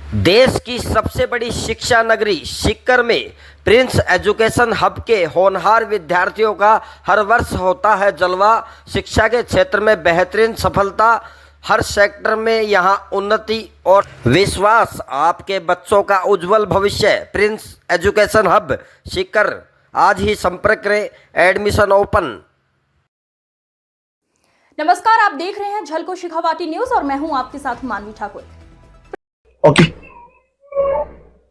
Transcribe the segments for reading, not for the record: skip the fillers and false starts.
देश की सबसे बड़ी शिक्षा नगरी सीकर में प्रिंस एजुकेशन हब के होनहार विद्यार्थियों का हर वर्ष होता है जलवा। शिक्षा के क्षेत्र में बेहतरीन सफलता, हर सेक्टर में यहां उन्नति और विश्वास। आपके बच्चों का उज्जवल भविष्य प्रिंस एजुकेशन हब सीकर। आज ही संपर्क करें, एडमिशन ओपन। नमस्कार, आप देख रहे हैं झलको शेखावाटी न्यूज और मैं हूं आपके साथ मानवी ठाकुर। ओके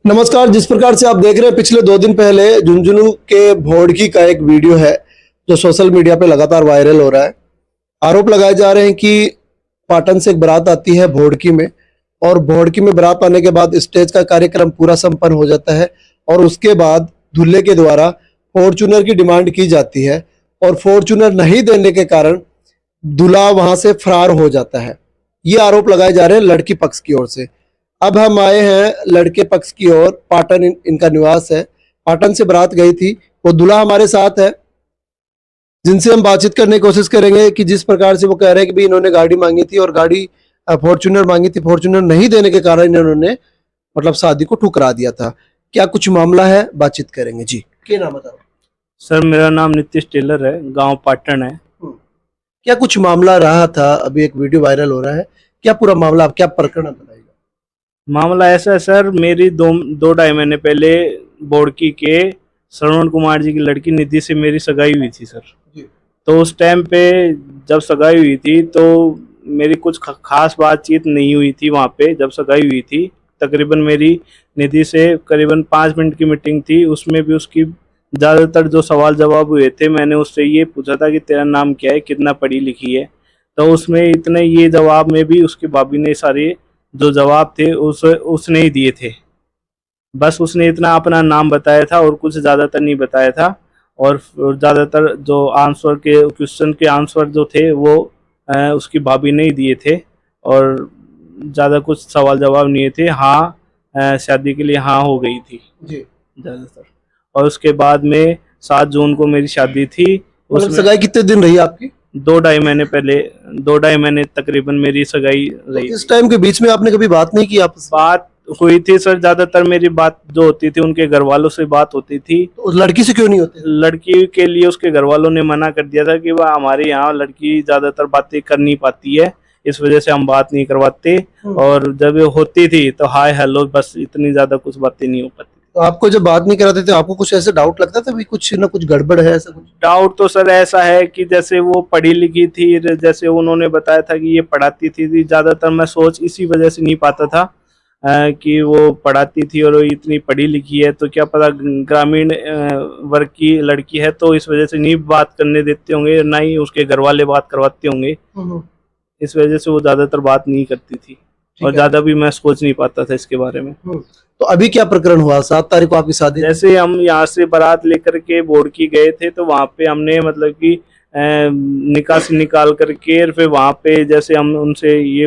नमस्कार। जिस प्रकार से आप देख रहे हैं, पिछले 2 दिन पहले झुंझुनू के भोड़की का एक वीडियो है जो सोशल मीडिया पे लगातार वायरल हो रहा है। आरोप लगाए जा रहे हैं कि पाटन से एक बारात आती है भोड़की में, और भोड़की में बारात आने के बाद स्टेज का कार्यक्रम पूरा संपन्न हो जाता है और उसके बाद दूल्हे के द्वारा फॉर्च्यूनर की डिमांड की जाती है और फॉर्च्यूनर नहीं देने के कारण दूल्हा वहां से फरार हो जाता है। ये आरोप लगाए जा रहे हैं लड़की पक्ष की ओर से। अब हम आए हैं लड़के पक्ष की ओर। पाटन इनका निवास है। पाटन से बारात गई थी। वो दूल्हा हमारे साथ है, जिनसे हम बातचीत करने की कोशिश करेंगे कि जिस प्रकार से वो कह रहे हैं कि भी इन्होंने गाड़ी मांगी थी और गाड़ी फॉर्च्यूनर मांगी थी, फॉर्च्यूनर नहीं देने के कारण इन्होंने मतलब शादी को ठुकरा दिया था। क्या कुछ मामला है, बातचीत करेंगे। जी, क्या नाम बताओ? सर, मेरा नाम नीतीश टेलर है, गांव पाटन है। क्या कुछ मामला रहा था? अभी एक वीडियो वायरल हो रहा है, क्या पूरा मामला, क्या प्रकरण बताइएगा? मामला ऐसा है सर, मेरी दो ढाई महीने पहले बोड़की के श्रवण कुमार जी की लड़की निधि से मेरी सगाई हुई थी सर। तो उस टाइम पे जब सगाई हुई थी तो मेरी कुछ खास बातचीत नहीं हुई थी वहाँ पे। जब सगाई हुई थी तकरीबन मेरी निधि से करीबन 5 मिनट की मीटिंग थी। उसमें भी उसकी ज़्यादातर जो सवाल जवाब हुए थे, मैंने उससे ये पूछा था कि तेरा नाम क्या है, कितना पढ़ी लिखी है। तो उसमें इतने ये जवाब में भी उसकी भाभी ने सारे जो जवाब थे उसने ही दिए थे। बस उसने इतना अपना नाम बताया था और कुछ ज़्यादातर नहीं बताया था। और ज़्यादातर जो आंसर के क्वेश्चन के आंसर जो थे वो उसकी भाभी ने ही दिए थे और ज़्यादा कुछ सवाल जवाब नहीं थे। हाँ, शादी के लिए हाँ हो गई थी जी ज़्यादातर। और उसके बाद में 7 जून को मेरी शादी थी। उसमें सगाई कितने दिन रही आपकी? 2 ढाई महीने पहले, 2 ढाई महीने तकरीबन मेरी सगाई रही। इस टाइम के बीच में आपने कभी बात नहीं की? आपस बात हुई थी सर, ज्यादातर मेरी बात जो होती थी उनके घर वालों से बात होती थी। तो उस लड़की से क्यों नहीं होती? लड़की के लिए उसके घर वालों ने मना कर दिया था कि वह हमारे यहाँ लड़की ज्यादातर बातें कर नहीं पाती है, इस वजह से हम बात नहीं करवाते। और जब होती थी तो हाय हेलो, बस इतनी ज्यादा कुछ बातें नहीं हो पाती। तो आपको जब बात नहीं कराते थे, आपको कुछ ऐसे डाउट लगता था भी कुछ ना कुछ गड़बड़ है? ऐसा कुछ डाउट तो सर ऐसा है कि जैसे वो पढ़ी लिखी थी, जैसे उन्होंने बताया था कि ये पढ़ाती थी, ज्यादातर मैं सोच इसी वजह से नहीं पाता था कि वो पढ़ाती थी और वो इतनी पढ़ी लिखी है, तो क्या पता ग्रामीण वर्ग की लड़की है तो इस वजह से नहीं बात करने देते होंगे, ना ही उसके घर वाले बात करवाते होंगे। इस वजह से वो ज्यादातर बात नहीं करती थी और ज्यादा भी मैं सोच नहीं पाता था इसके बारे में। तो अभी क्या प्रकरण हुआ? 7 तारीख को आपकी शादी। जैसे हम यहाँ से बारात लेकर के बोड़की गए थे तो वहाँ पे हमने मतलब कि निकासी निकाल करके फिर वहाँ पे जैसे हम उनसे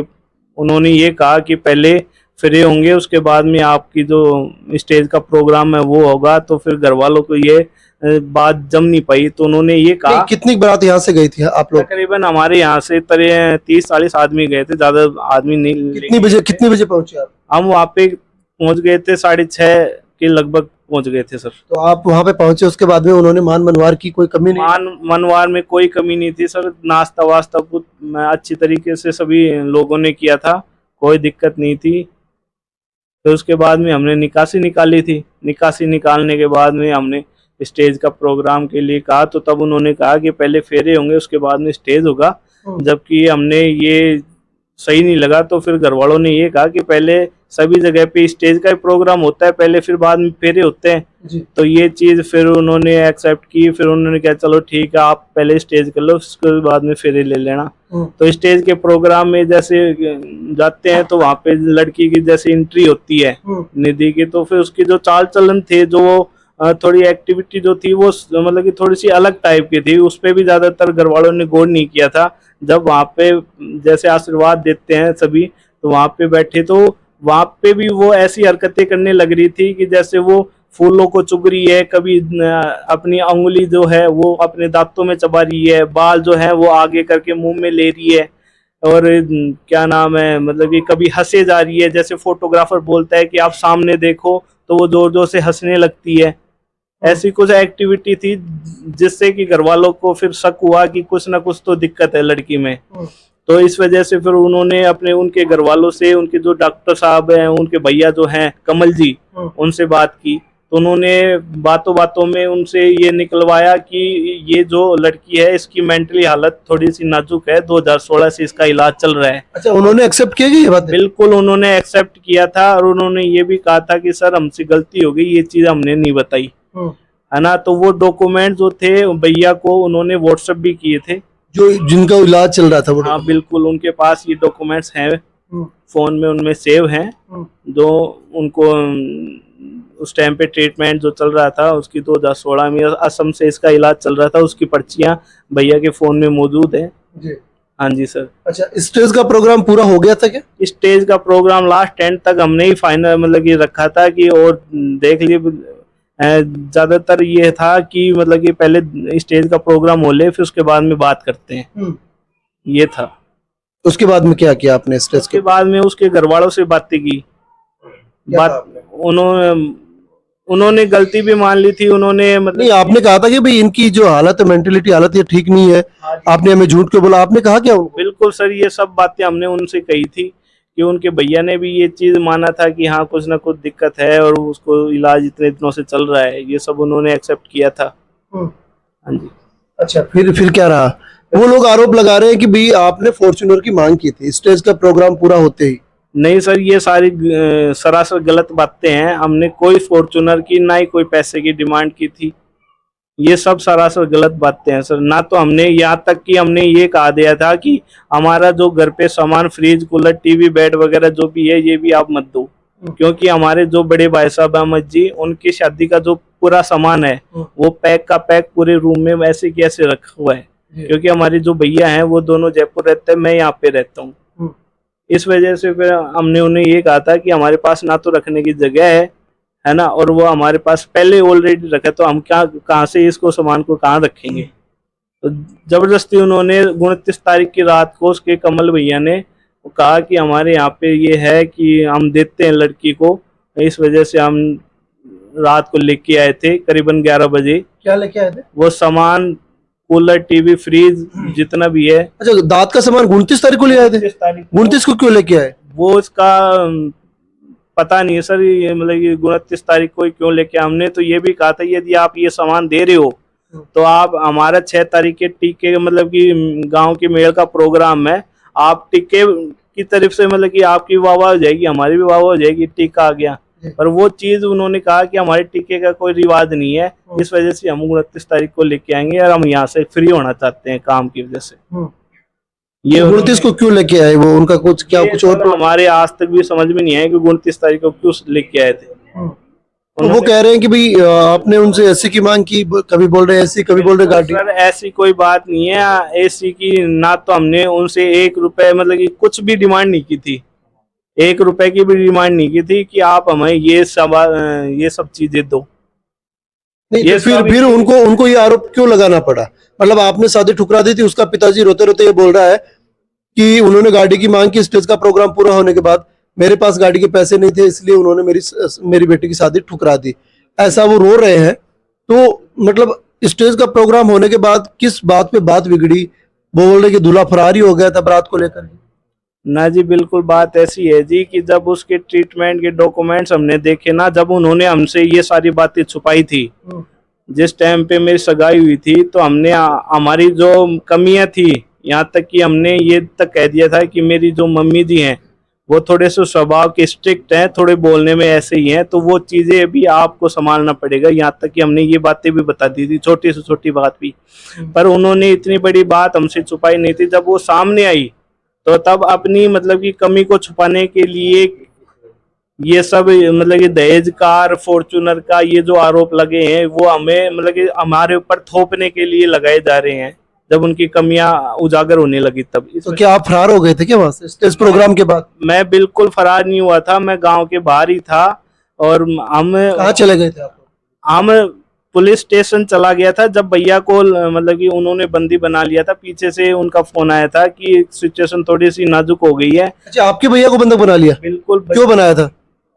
उन्होंने ये कहा कि पहले फ्री होंगे, उसके बाद में आपकी जो स्टेज का प्रोग्राम है वो होगा। तो फिर घर वालों को ये बात जम नहीं पाई, तो उन्होंने ये कहा। कितनी बारात यहाँ से गई थी आप लोग? तकरीबन हमारे यहाँ से 30-40 आदमी गए थे, ज्यादा आदमी नहीं। कितनी बजे पहुंचे आप? हम वहाँ पे पहुंच गए थे 6:30 के लगभग पहुंच गए थे सर। तो आप वहाँ पे पहुंचे, उसके बाद में उन्होंने मान मनवार की कोई कमी नहीं? मनवार में कोई कमी नहीं थी सर। नाश्ता वास्ता अच्छी तरीके से सभी लोगों ने किया था, कोई दिक्कत नहीं थी। तो उसके बाद में हमने निकासी निकाली थी। निकासी निकालने के बाद में हमने स्टेज का प्रोग्राम के लिए कहा, तो तब उन्होंने कहा कि पहले फेरे होंगे उसके बाद में स्टेज होगा। जबकि हमने ये सही नहीं लगा, तो फिर घर वालों ने ये कहा कि पहले सभी जगह पे स्टेज का प्रोग्राम होता है पहले, फिर बाद में फेरे होते हैं। तो ये चीज फिर उन्होंने एक्सेप्ट की। फिर उन्होंने कहा चलो ठीक है, आप पहले स्टेज कर लो, उसके बाद में फेरे ले लेना। तो स्टेज के प्रोग्राम में जैसे जाते हैं तो वहाँ पे लड़की की जैसे एंट्री होती है निधि की, तो फिर उसकी जो चाल चलन थे, जो थोड़ी एक्टिविटी जो थी वो मतलब कि थोड़ी सी अलग टाइप की थी। उस पर भी ज्यादातर घर वालों ने गौर नहीं किया था। जब वहाँ पे जैसे आशीर्वाद देते हैं सभी, तो वहाँ पे बैठे तो वहाँ पे भी वो ऐसी हरकतें करने लग रही थी कि जैसे वो फूलों को चुग रही है, कभी अपनी उंगली जो है वो अपने दांतों में चबा रही है, बाल जो है वो आगे करके मुंह में ले रही है। और क्या नाम है, मतलब कि कभी हंसे जा रही है, जैसे फोटोग्राफर बोलता है कि आप सामने देखो तो वो जोर जोर से हंसने लगती है। ऐसी कुछ एक्टिविटी थी जिससे कि घर वालों को फिर शक हुआ कि कुछ ना कुछ तो दिक्कत है लड़की में। तो इस वजह से फिर उन्होंने उनके घर वालों से, उनके जो डॉक्टर साहब हैं, उनके भैया जो हैं कमल जी, उनसे बात की। तो उन्होंने बातों बातों में उनसे ये निकलवाया कि ये जो लड़की है इसकी मेंटली हालत थोड़ी सी नाजुक है, 2016 से इसका इलाज चल रहा है। अच्छा, उन्होंने एक्सेप्ट किया कि ये बात? बिल्कुल उन्होंने एक्सेप्ट किया था, और उन्होंने ये भी कहा था कि सर हमसे गलती हो गई, ये चीज हमने नहीं बताई, है ना। तो वो डॉक्यूमेंट जो थे भैया को उन्होंने व्हाट्सएप भी किए थे, जो जिनका इलाज चल रहा था वो? हाँ बिल्कुल, उनके पास ये डॉक्यूमेंट्स हैं, फोन में उनमें सेव हैं, जो उनको उस टाइम पे ट्रीटमेंट जो चल रहा था उसकी 2016 में असम से इसका इलाज चल रहा था, उसकी पर्चियां भैया के फोन में मौजूद है जी। हाँ जी सर। अच्छा, स्टेज का प्रोग्राम पूरा हो गया था क्या? स्टेज का प्रोग्राम लास्ट 10 तक हमने ही फाइनल मतलब ये रखा था कि, और देख लिए ज्यादातर ये था कि मतलब कि पहले स्टेज का प्रोग्राम हो ले, फिर उसके बाद में बात करते हैं, ये था। उसके बाद में क्या किया आपने स्टेज के बाद में? उसके घर वालों से बातें की, उन्होंने गलती भी मान ली थी, उन्होंने मतलब नहीं, आपने कहा था कि भाई इनकी जो हालत है, मेंटेलिटी हालत, ये ठीक नहीं है, आपने हमें झूठ क्यों बोला? आपने कहा क्या उनको? बिल्कुल सर, ये सब बातें हमने उनसे कही थी कि उनके भैया ने भी ये चीज माना था कि हाँ कुछ ना कुछ दिक्कत है और उसको इलाज इतने दिनों से चल रहा है, ये सब उन्होंने एक्सेप्ट किया था। हाँ जी। अच्छा, फिर क्या रहा? वो लोग आरोप लगा रहे हैं कि भाई आपने फॉर्च्यूनर की मांग की थी स्टेज का प्रोग्राम पूरा होते ही। नहीं सर, ये सारी सरासर गलत बातें हैं, हमने कोई फॉर्च्यूनर की ना ही कोई पैसे की डिमांड की थी, ये सब सरासर गलत बातें हैं सर। ना तो हमने, यहाँ तक कि हमने ये कहा दिया था कि हमारा जो घर पे सामान, फ्रिज, कूलर, टीवी, बेड वगैरह जो भी है ये भी आप मत दो, क्योंकि हमारे जो बड़े भाई साहब अहमद जी, उनकी शादी का जो पूरा सामान है वो पैक का पैक पूरे रूम में वैसे की ऐसे रखा हुआ है, क्योंकि हमारे जो भैया हैं वो दोनों जयपुर रहते हैं, मैं यहाँ पे रहता हूँ। इस वजह से फिर हमने उन्हें ये कहा था कि हमारे पास ना तो रखने की जगह है ना, और वो हमारे पास पहले ऑलरेडी रखा, तो हम कहाँ से इसको सामान को कहाँ रखेंगे। तो जबरदस्ती उन्होंने 29 तारीख की रात को उसके कमल भैया ने कहा कि हमारे यहाँ पे ये है कि हम देते हैं लड़की को, इस वजह से हम रात को लेके आए थे करीबन 11 बजे। क्या लेके आए थे? वो सामान, कूलर, टीवी, फ्रिज जितना भी है। अच्छा, दांत का सामान 29 तारीख को ले आए थे? 29 को क्यों लेके आए? वो इसका पता नहीं है सर, ये मतलब ये 29 तारीख को क्यों लेके। हमने तो ये भी कहा था यदि आप ये सामान दे रहे हो तो आप हमारा 6 तारीख के टीके मतलब कि गांव के मेल का प्रोग्राम है, आप टीके की तरफ से मतलब कि आपकी वाह हो जाएगी, हमारी भी वाह हो जाएगी, टीका आ गया। पर वो चीज उन्होंने कहा कि हमारे टीके का कोई रिवाज नहीं है, इस वजह से हम 29 तारीख को लेके आएंगे और हम यहाँ से फ्री होना चाहते हैं काम की वजह से। ये 29 को क्यों लेके आए? वो उनका कुछ क्या कुछ और? हमारे आज तक भी समझ में नहीं आया कि 29 तारीख को क्यों लेके आए थे। तो वो कह रहे हैं कि भाई आपने उनसे एसी की मांग की, कभी बोल रहे एसी, कभी बोल रहे गाड़ी। सर ऐसी कोई बात नहीं है एसी की, ना तो हमने उनसे 1 रुपए मतलब कि कुछ भी डिमांड नहीं की थी, 1 रुपए की भी डिमांड नहीं की थी कि आप हमें ये सब चीजें दो। नहीं, तो फिर उनको ये आरोप क्यों लगाना पड़ा? मतलब आपने शादी ठुकरा दी थी, उसका पिताजी रोते रोते ये बोल रहा है कि उन्होंने गाड़ी की मांग की स्टेज का प्रोग्राम पूरा होने के बाद, मेरे पास गाड़ी के पैसे नहीं थे इसलिए उन्होंने मेरी बेटी की शादी ठुकरा दी, ऐसा वो रो रहे हैं। तो मतलब स्टेज का प्रोग्राम होने के बाद किस बात पे बात बिगड़ी? वो बोल रहे कि दूल्हा फरारी हो गया था बारात को लेकर। ना जी, बिल्कुल बात ऐसी है जी कि जब उसके ट्रीटमेंट के डॉक्यूमेंट्स हमने देखे ना, जब उन्होंने हमसे ये सारी बातें छुपाई थी, जिस टाइम पे मेरी सगाई हुई थी, तो हमने हमारी जो कमियां थी, यहाँ तक कि हमने ये तक कह दिया था कि मेरी जो मम्मी जी हैं वो थोड़े से स्वभाव के स्ट्रिक्ट हैं, थोड़े बोलने में ऐसे ही हैं, तो वो चीज़ें भी आपको संभालना पड़ेगा। यहाँ तक कि हमने ये बातें भी बता दी थी, छोटी से छोटी बात भी, पर उन्होंने इतनी बड़ी बात हमसे छुपाई नहीं थी। जब वो सामने आई तो तब अपनी मतलब कि कमी को छुपाने के लिए ये सब मतलब कि दहेज कार, फॉर्च्यूनर का ये जो आरोप लगे हैं वो हमें मतलब कि हमारे ऊपर थोपने के लिए लगाए जा रहे हैं, जब उनकी कमियां उजागर होने लगी तब। तो क्या आप फरार हो गए थे क्या वहां से स्टेज प्रोग्राम के बाद? मैं बिल्कुल फरार नहीं हुआ था, मैं गांव के बाहर ही था। और हम कहाँ चले गए थे आप? हम पुलिस स्टेशन चला गया था जब भैया को मतलब कि उन्होंने बंदी बना लिया था। पीछे से उनका फोन आया था कि सिचुएशन थोड़ी सी नाजुक हो गई है। अच्छा, आपके भैया को बंधक बना लिया? बिल्कुल। क्यों बनाया था?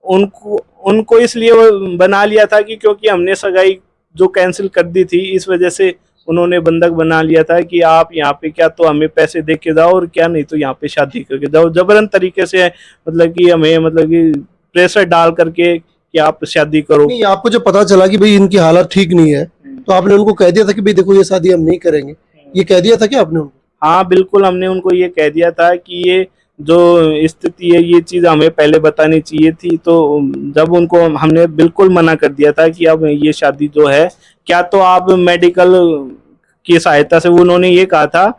उनको इसलिए वो बना लिया था कि क्योंकि हमने सगाई जो कैंसिल कर दी थी, इस वजह से उन्होंने बंधक बना लिया था कि आप यहाँ पे क्या तो हमें पैसे दे के जाओ और क्या नहीं तो यहाँ पे शादी करके जाओ। जबरन तरीके से मतलब कि हमें मतलब कि प्रेशर डाल करके कि आप शादी करो। नहीं, आपको जब पता चला कि भाई इनकी हालत ठीक नहीं है तो आपने उनको कह दिया था कि भाई देखो ये शादी हम नहीं करेंगे, ये कह दिया था क्या आपने उनको? हाँ बिल्कुल, हमने उनको ये कह दिया था कि ये जो स्थिति है ये चीज़ हमें पहले बतानी चाहिए थी। तो जब उनको हमने बिल्कुल मना कर दिया था कि अब ये शादी जो है क्या तो आप मेडिकल की सहायता से, उन्होंने ये कहा था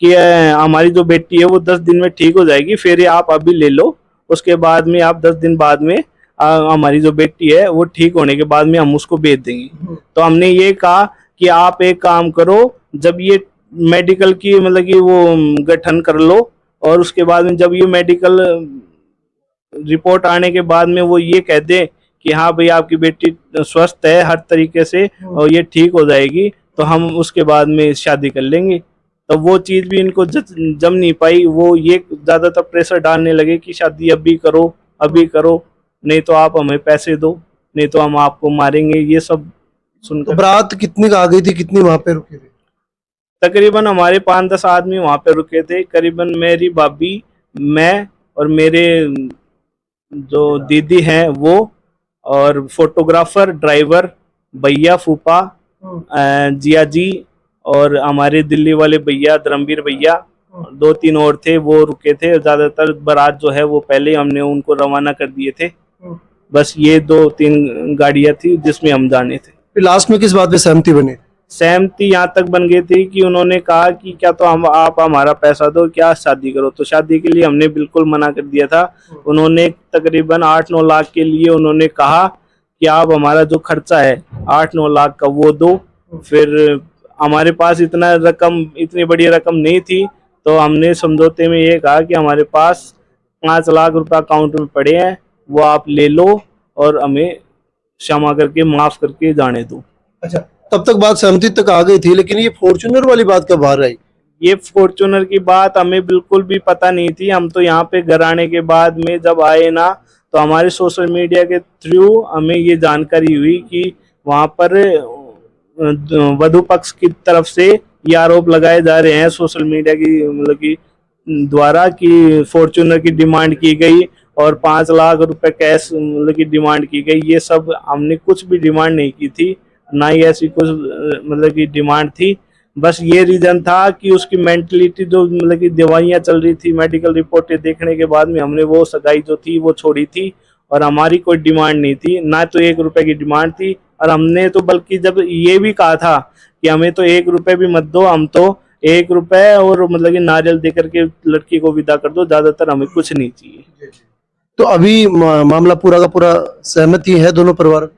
कि हमारी जो बेटी है वो 10 दिन में ठीक हो जाएगी, फिर ये आप अभी ले लो, उसके बाद में आप 10 दिन बाद में हमारी जो बेटी है वो ठीक होने के बाद में हम उसको भेज देंगे। तो हमने ये कहा कि आप एक काम करो, जब ये मेडिकल की मतलब कि वो गठन कर लो और उसके बाद में जब ये मेडिकल रिपोर्ट आने के बाद में वो ये कह दे कि हाँ भाई आपकी बेटी स्वस्थ है हर तरीके से और ये ठीक हो जाएगी, तो हम उसके बाद में शादी कर लेंगे। तो वो चीज़ भी इनको जम नहीं पाई। वो ये ज़्यादातर प्रेशर डालने लगे कि शादी अभी करो, अभी करो, नहीं तो आप हमें पैसे दो, नहीं तो हम आपको मारेंगे। ये सब सुनकर तो बारात कितनी का आ गई थी, कितनी वहां पे रुके थे? तकरीबन हमारे 5-10 आदमी वहां पे रुके थे। करीबन मेरी भाभी, मैं और मेरे जो दीदी हैं वो, और फोटोग्राफर, ड्राइवर, भैया, फूफा, जिया जी और हमारे दिल्ली वाले भैया धर्मवीर भैया, 2-3 और थे वो रुके थे। ज्यादातर बारात जो है वो पहले हमने उनको रवाना कर दिए थे। बस ये 2-3 गाड़ियां थी जिसमें हम जाने थे। फिर लास्ट में किस बात पे सहमति बनी? सहमति यहाँ तक बन गई थी कि उन्होंने कहा कि क्या तो हम आप हमारा पैसा दो, क्या शादी करो। तो शादी के लिए हमने बिल्कुल मना कर दिया था। उन्होंने तकरीबन 8-9 लाख के लिए उन्होंने कहा कि आप हमारा जो खर्चा है 8-9 लाख का वो दो। फिर हमारे पास इतनी बड़ी रकम नहीं थी, तो हमने समझौते में ये कहा कि हमारे पास 5 लाख रुपए अकाउंट में पड़े हैं, वो आप ले लो और हमें क्षमा करके माफ करके जाने दो। अच्छा, तब तक बात सहमति तक आ गई थी, लेकिन ये फॉर्च्यूनर वाली बात कब बाहर आई? ये फॉर्च्यूनर की बात हमें बिल्कुल भी पता नहीं थी। हम तो यहाँ पे घर आने के बाद में जब आए ना, तो हमारे सोशल मीडिया के थ्रू हमें ये जानकारी हुई कि वहाँ पर वधु पक्ष की तरफ से ये आरोप लगाए जा रहे हैं सोशल मीडिया की मतलब की द्वारा कि फॉर्च्यूनर की डिमांड की गई और 5 लाख रुपए कैश मतलब की डिमांड की गई। ये सब हमने कुछ भी डिमांड नहीं की थी, ना ही ऐसी कुछ मतलब की डिमांड थी। बस ये रीजन था कि उसकी मेंटलिटी जो मतलब की दवाइयाँ चल रही थी, मेडिकल रिपोर्टें देखने के बाद में हमने वो सगाई जो थी वो छोड़ी थी और हमारी कोई डिमांड नहीं थी, ना तो 1 रुपए की डिमांड थी। और हमने तो बल्कि जब ये भी कहा था कि हमें तो 1 रुपए भी मत दो, हम तो 1 रुपए और मतलब कि नारियल दे करके लड़की को विदा कर दो, ज्यादातर हमें कुछ नहीं चाहिए। तो अभी मामला पूरा का पूरा सहमति है दोनों परिवार?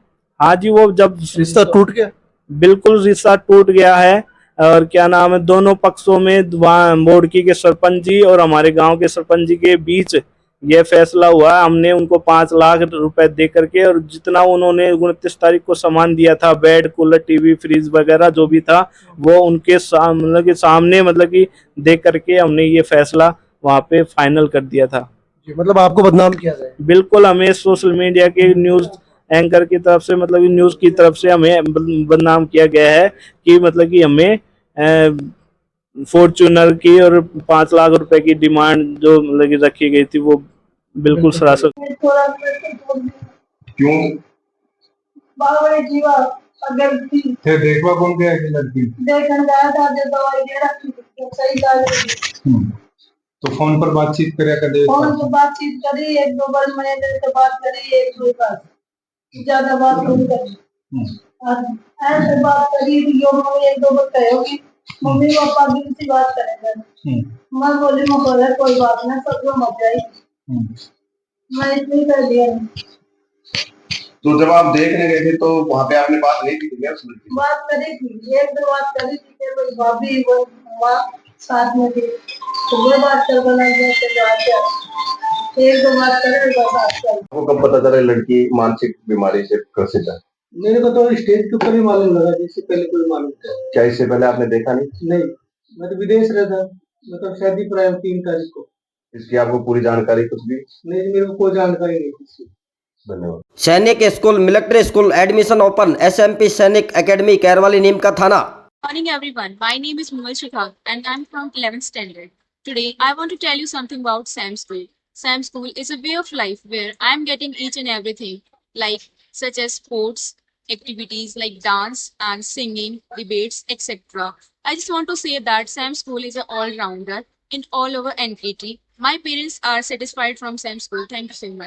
हाँ जी, वो जब रिश्ता टूट गया? बिल्कुल रिश्ता टूट गया है। और क्या नाम है, दोनों पक्षों में मोड़की के सरपंच जी और हमारे गांव के सरपंच जी के बीच ये फैसला हुआ। हमने उनको 5 लाख रुपए दे करके और जितना उन्होंने 29 तारीख को सामान दिया था, बेड, कूलर, टीवी, फ्रिज वगैरह जो भी था, वो उनके मतलब कि सामने मतलब कि दे करके हमने ये फैसला वहाँ पे फाइनल कर दिया था। मतलब आपको बदनाम किया जाए? बिल्कुल, हमें सोशल मीडिया के न्यूज एंकर की तरफ से मतलब न्यूज की तरफ से हमें बदनाम किया गया है कि मतलब कि हमें फॉर्च्यूनर की और 5 लाख रुपए की डिमांड जो मतलब कि रखी गई थी वो बिल्कुल सरासर। क्यों बाबा जीवा अगर थे देखवा कौन गया कि लड़की देखने गया था जो दवाई दे रखी थी सही था। तो फोन पर बातचीत करे कदे? फोन पर बातचीत करी, 1-2 बार मैंने तो बात करी, 1-2 बार ज्यादा बात नहीं करी। ऐसे बात करी जो मम्मी 1-2 बार कहोगी, मम्मी पापा भी उसी बात करेंगे। मैं बोली मैं बोला कोई बात ना, सब लोग मत जाए, मैं इतनी कर दिया। तो जब आप देखने गए थे तो वहाँ पे आपने बात नहीं की थी क्या उस लड़की से? बात करी थी, 1-2 बात करी थी कि कोई भाभी वो माँ साथ में थी, तो वो बात कर बना जैसे बात 1-2 बात करे बस। आपको कब पता चला लड़की मानसिक बीमारी से ग्रसित है? मेरे को तो स्टेज के ऊपर ही मालूम लगा, जिससे पहले कोई मालूम था क्या इससे पहले आपने देखा नहीं? नहीं। मैं तो विदेश रहता, मतलब शादी पर आया 3 तारीख को। इसकी आपको पूरी जानकारी कुछ भी? नहीं, मेरे को कोई जानकारी नहीं थी इसकी। धन्यवाद। सैनिक school military school admission open SMP सैनिक एकेडमी कैरवाली नीमका थाना। Morning everyone, my name is Mughal Shikha and I'm from 11th standard. Today I want to tell you something about Sam School. Sam School is a way of life where I'm getting each and everything like such as sports, activities like dance and singing, debates, etc. I just want to say that Sam School is an all-rounder in all over NKT. My parents are satisfied from Sam School. Thank you so much.